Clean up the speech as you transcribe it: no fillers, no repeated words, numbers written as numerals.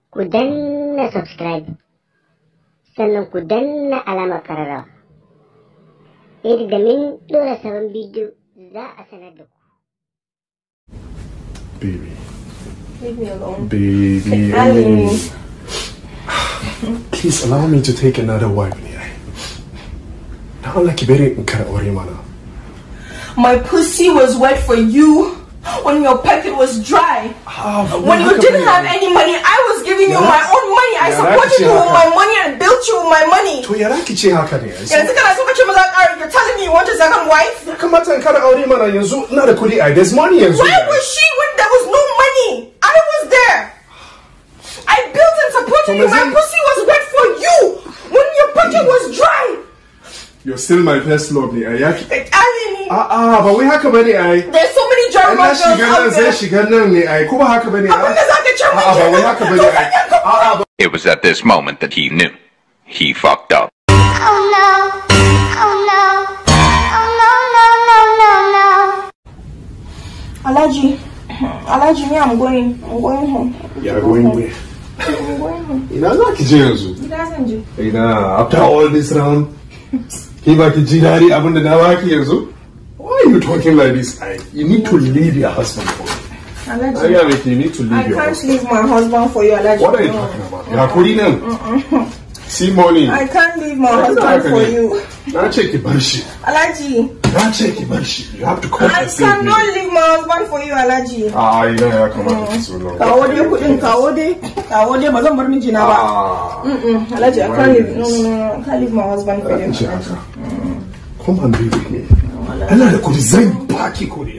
ku danna subscribe sannan ku danna alamar ƙararrawa da min ɗora sabon bidiyo za a sanar da ku. Baby. Leave me alone. Baby. Please allow me to take another wife. Now, like very mana. My pussy was wet for you when your pocket was dry. When you didn't have any money, I was giving you my own money. I supported you with my money and built you with my money. To yaraki ce haka ne. Yanzu kana so kace maza ƙari, you're telling me you want a second wife? Ya kamata in kada aure mana yanzu ina da kudi ai. There's money yanzu. Why was she when there was no money? I was there. I built and supported you. My pussy was wet for you when your pocket was dry. You're still my first love, ni ayaki. But we haka bane ai. There's so many Jaruma girls out there. Shiga nan ne ai. Kuma haka bane ai. Abinda zaka ce mun. Ba wai haka bane ai. It was at this moment that he knew. He fucked up. Oh no. Oh no. Oh no, no, no, no, no. Alaji, me, I'm going home. You're going where? I'm going home. Ina za ki je yanzu? Gida zan je. Ina, after all this round, ki ba ki ji dadi abin da na baki yanzu? Why are you talking like this? You need to leave your husband for me. Alaji, you need to leave your husband. I can't leave my husband for you, Alaji. What are you talking about? You're putting him. See money. I can't leave my husband for you. Na ce ki bar shi. Alaji. Na ce ki bar shi. You have to come and save me. I cannot leave my husband for you, Alaji. Ina ya kamata ki so nan. Kawo dai kudin, kawo dai ba zan bar mijina ba. Alaji, I can't leave. No, I can't leave my husband for you. Come and be with me. Ana da kudi zan baki kudi.